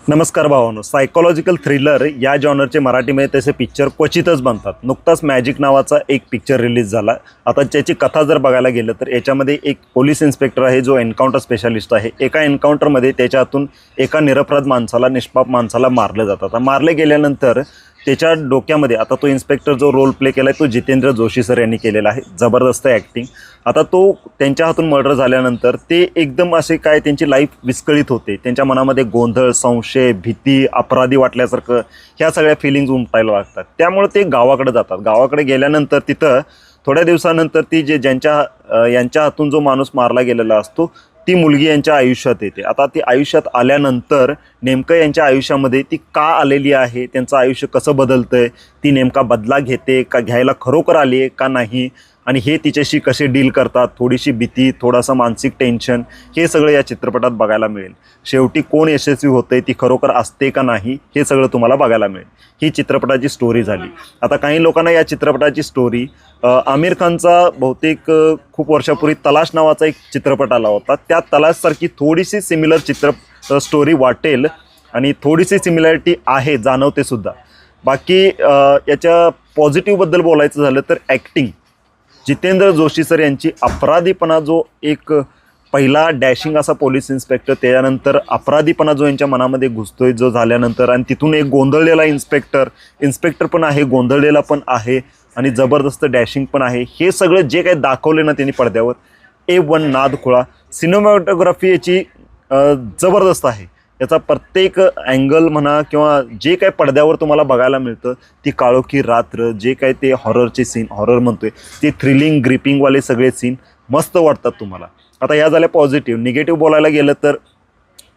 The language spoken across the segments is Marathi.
नमस्कार भावांनो, सायकोलॉजिकल थ्रिलर या जॉनरचे मराठीमध्ये तसे पिक्चर क्वचितच बनतात. नुकताच मॅजिक नावाचा एक पिक्चर रिलीज झाला. आता त्याची कथा जर बघायला गेलं तर याच्यामध्ये एक पोलीस इन्स्पेक्टर आहे जो एन्काउंटर स्पेशालिस्ट आहे. एका एन्काउंटरमध्ये त्याच्या हातून एका निरपराध माणसाला, निष्पाप माणसाला मारलं जातं. आता मारले गेल्यानंतर त्याच्या डोक्यामध्ये, आता तो इन्स्पेक्टर जो रोल प्ले केला आहे तो जितेंद्र जोशी सर यांनी केलेला आहे. जबरदस्त ॲक्टिंग. आता तो त्यांच्या हातून मर्डर झाल्यानंतर ते एकदम असे काय त्यांची लाईफ विस्कळीत होते. त्यांच्या मनामध्ये गोंधळ, संशय, भीती, अपराधी वाटल्यासारखं ह्या सगळ्या फिलिंग्ज उमटायला लागतात. त्यामुळे ते गावाकडे जातात. गावाकडे गेल्यानंतर तिथं थोड्या दिवसानंतर ती यांच्या हातून जो माणूस मारला गेलेला असतो ती मुलगी यांच्या आयुष्यात येते. आता ती आयुष्यात आल्यानंतर नेमकं यांच्या आयुष्यामध्ये ती का आलेली आहे, त्यांचं आयुष्य कसं बदलतंय, ती नेमका बदला घेते का, घ्यायला खरोखर आली आहे का नाही, आणि हे तिच्याशी कसे डील करतात, थोडीशी भीती, थोडासा मानसिक टेन्शन, हे सगळं या चित्रपटात बघायला मिळेल. शेवटी कोण यशस्वी होतंय, ती खरोखर असते का नाही, हे सगळं तुम्हाला बघायला मिळेल. ही चित्रपटाची स्टोरी झाली. आता काही लोकांना या चित्रपटाची स्टोरी आमिर खानचा बहुतेक खूप वर्षापूर्वी तलाश नावाचा एक चित्रपट आला होता, त्या तलाशसारखी थोडीशी सिमिलर स्टोरी वाटेल आणि थोडीशी सिमिलॅरिटी आहे, जाणवते सुद्धा. बाकी याच्या पॉझिटिव्हबद्दल बोलायचं झालं तर ॲक्टिंग, जितेंद्र जोशी सर यांची अपराधीपणा, जो एक पहिला डॅशिंग असा पोलीस इन्स्पेक्टर, त्याच्यानंतर अपराधीपणा जो यांच्या मनामध्ये घुसतोय जो झाल्यानंतर, आणि तिथून एक गोंधळलेला इन्स्पेक्टर पण आहे, गोंधळलेला पण आहे, आणि जबरदस्त डॅशिंग पण आहे. हे सगळं जे काही दाखवले ना त्यांनी पडद्यावर, A1 नाद खुळा. सिनेमॅटोग्राफी याची जबरदस्त आहे. याचा प्रत्येक अँगल म्हणा किंवा जे काही पडद्यावर तुम्हाला बघायला मिळतं, ती काळोखी रात्र, जे काही ते हॉररचे सीन, हॉरर म्हणतोय ते थ्रिलिंग ग्रिपिंगवाले सगळे सीन मस्त वाटतात तुम्हाला. आता ह्या झाल्या पॉझिटिव्ह. निगेटिव्ह बोलायला गेलं तर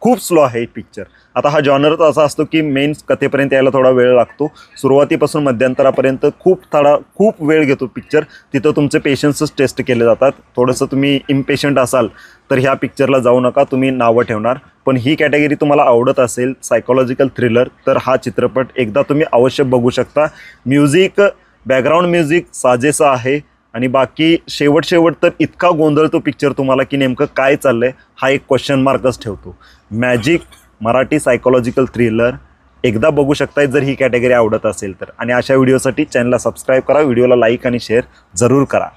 खूप स्लो आहे पिक्चर. आता हा जॉनरच असा असतो की मेन कथेपर्यंत यायला थोडा वेळ लागतो. सुरुवातीपासून मध्यंतरापर्यंत खूप वेळ घेतो पिक्चर. तिथं तुमचे पेशन्सच टेस्ट केले जातात. थोडंसं तुम्ही इम्पेशंट असाल तर ह्या पिक्चरला जाऊ नका, तुम्ही नावं ठेवणार. पण ही कॅटेगरी तुम्हाला आवडत असेल, सायकोलॉजिकल थ्रिलर, तर हा चित्रपट एकदा तुम्ही अवश्य बघू शकता. म्युझिक, बॅकग्राऊंड म्युझिक साजेसं आहे, आणि बाकी शेवट तर इतका गोंधळतो पिक्चर तुम्हाला की नेमकं काय चाललंय हा एक क्वेश्चन मार्कच ठेवतो. मॅजिक मराठी सायकोलॉजिकल थ्रिलर एकदा बघू शकताय जर ही कॅटेगरी आवडत असेल तर. आणि अशा व्हिडिओसाठी चॅनलला सबस्क्राईब करा, व्हिडिओला लाईक आणि शेअर जरूर करा.